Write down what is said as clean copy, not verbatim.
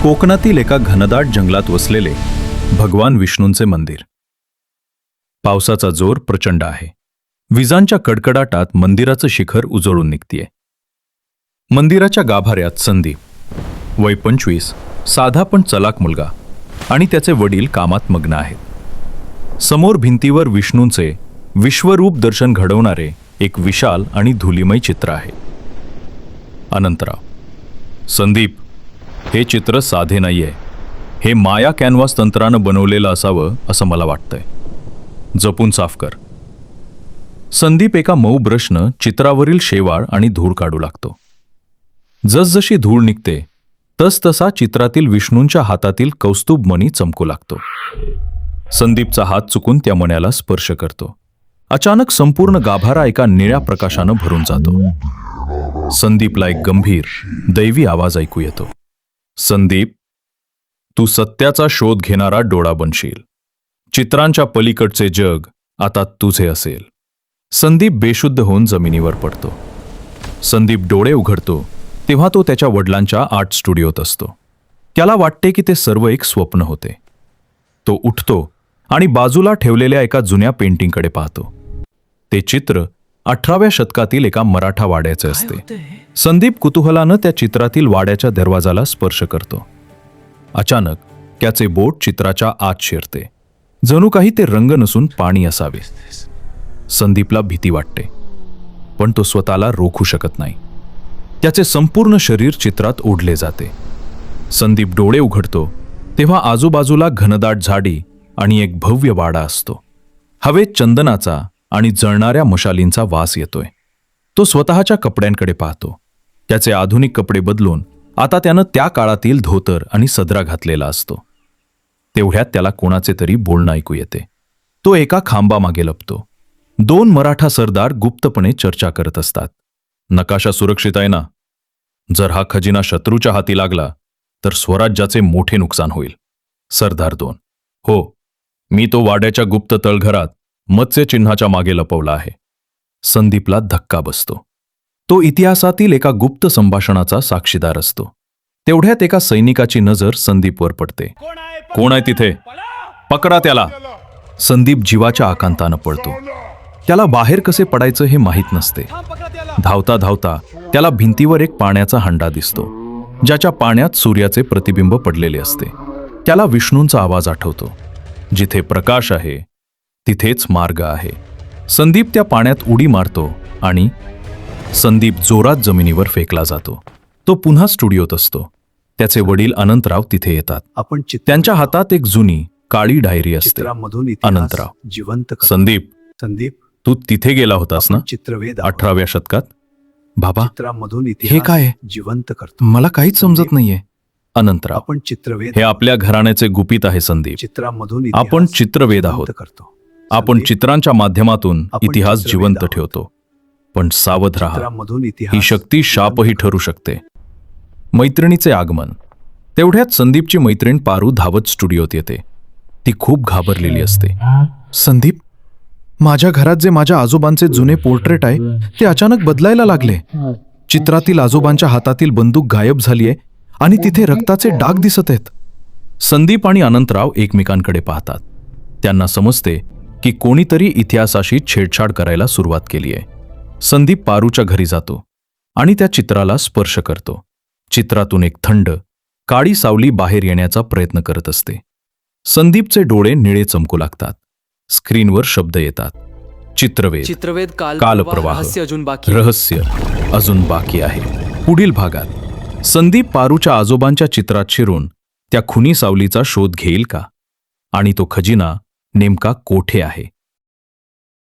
कोकणातील एका घनदाट जंगलात वसलेले भगवान विष्णूंचे मंदिर. पावसाचा जोर प्रचंड आहे. विजांच्या कडकडाटात मंदिराचं शिखर उजळून निघतेय. मंदिराच्या गाभाऱ्यात संदीप, वय 25, साधा पण चलाक मुलगा, आणि त्याचे वडील कामात मग्न आहेत. समोर भिंतीवर विष्णूंचे विश्वरूप दर्शन घडवणारे एक विशाल आणि धुलीमय चित्र आहे. अनंतराव: संदीप, हे चित्र साधे नाहीये. हे माया कॅनव्हास तंत्रानं बनवलेलं असावं असं मला वाटतंय. जपून साफ कर. संदीप एका मऊ ब्रशनं चित्रावरील शेवाळ आणि धूळ काढू लागतो. जसजशी धूळ निघते तसतसा चित्रातील विष्णूंच्या हातातील कौस्तुभ मणी चमकू लागतो. संदीपचा हात चुकून त्या मण्याला स्पर्श करतो. अचानक संपूर्ण गाभारा एका निळ्या प्रकाशानं भरून जातो. संदीपला एक गंभीर, दैवी आवाज ऐकू येतो. संदीप, तू सत्याचा शोध घेणारा डोळा बनशील. चित्रांच्या पलीकडचे जग आता तुझे असेल. संदीप बेशुद्ध होऊन जमिनीवर पडतो. संदीप डोळे उघडतो तेव्हा तो त्याच्या वडिलांच्या आर्ट स्टुडिओत असतो. त्याला वाटते की ते सर्व एक स्वप्न होते. तो उठतो आणि बाजूला ठेवलेल्या एका जुन्या पेंटिंगकडे पाहतो. ते चित्र 18व्या शतकातील एका मराठा वाड्याचे असते. संदीप कुतूहलानं त्या चित्रातील वाड्याच्या दरवाजाला स्पर्श करतो. अचानक त्याचे बोट चित्राच्या आत शिरते. जणू काही ते रंग नसून पाणी असावे. संदीपला भीती वाटते, पण तो स्वतःला रोखू शकत नाही. त्याचे संपूर्ण शरीर चित्रात ओढले जाते. संदीप डोळे उघडतो तेव्हा आजूबाजूला घनदाट झाडी आणि एक भव्य वाडा असतो. हवेत चंदनाचा आणि जळणाऱ्या मशालींचा वास येतोय. तो स्वतःच्या कपड्यांकडे पाहतो. त्याचे आधुनिक कपडे बदलून आता त्यानं त्या काळातील धोतर आणि सदरा घातलेला असतो. तेवढ्यात त्याला कोणाचे तरी बोलणं ऐकू येते. तो एका खांबामागे लपतो. 2 मराठा सरदार गुप्तपणे चर्चा करत असतात. नकाशा सुरक्षित आहे ना? जर हा खजिना शत्रूच्या हाती लागला तर स्वराज्याचे मोठे नुकसान होईल. सरदार 2: हो, मी तो वाड्याच्या गुप्त तळघरात मत्स्य चिन्हाच्या मागे लपवला आहे. संदीपला धक्का बसतो. तो इतिहासातील एका गुप्त संभाषणाचा साक्षीदार असतो. तेवढ्यात एका सैनिकाची नजर संदीपवर पडते. कोण आहे तिथे? पकडा त्याला. संदीप जीवाच्या आकांतानं पळतो. त्याला बाहेर कसे पडायचं हे माहीत नसते. धावता धावता त्याला भिंतीवर एक पाण्याचा हंडा दिसतो, ज्याच्या पाण्यात सूर्याचे प्रतिबिंब पडलेले असते. त्याला विष्णूंचा आवाज आठवतो. जिथे प्रकाश आहे तिथेच मार्ग आहे. संदीप त्या पाण्यात उडी मारतो आणि संदीप जोरात जमिनीवर फेकला जातो. तो पुन्हा स्टुडिओत असतो. त्याचे वडील अनंतराव तिथे येतात. त्यांच्या हातात एक जुनी काळी डायरी असते. अनंतराव: संदीप, तू तिथे गेला होतास ना 18व्या शतकात? बाबा, हे काय जिवंत करतो? मला काहीच समजत नाहीये. अनंतराव: हे आपल्या घराण्याचे गुपित आहे संदीप. आपण चित्रवेद आहोत. आपण चित्रांच्या माध्यमातून इतिहास जिवंत ठेवतो. पण सावध राहा, ही शक्ती शापही ठरू शकते. मैत्रिणीचे आगमन. तेवढ्यात संदीपची मैत्रीण पारू धावत स्टुडिओत येते. ती खूप घाबरलेली असते. संदीप, माझ्या घरात जे माझ्या आजोबांचे जुने पोर्ट्रेट आहे ते अचानक बदलायला लागले. चित्रातील आजोबांच्या हातातील बंदूक गायब झालीये आणि तिथे रक्ताचे डाग दिसत आहेत. संदीप आणि अनंतराव एकमेकांकडे पाहतात. त्यांना समजते की कोणीतरी इतिहासाशी छेडछाड करायला सुरुवात केली आहे. संदीप पारूच्या घरी जातो आणि त्या चित्राला स्पर्श करतो. चित्रातून एक थंड, काळी सावली बाहेर येण्याचा प्रयत्न करत असते. संदीपचे डोळे निळे चमकू लागतात. स्क्रीनवर शब्द येतात: चित्रवेद, कालप्रवाह, रहस्य अजून बाकी आहे. पुढील भागात संदीप पारूच्या आजोबांच्या चित्रात शिरून त्या खुनी सावलीचा शोध घेईल का? आणि तो खजिना नेमका कोठे आहे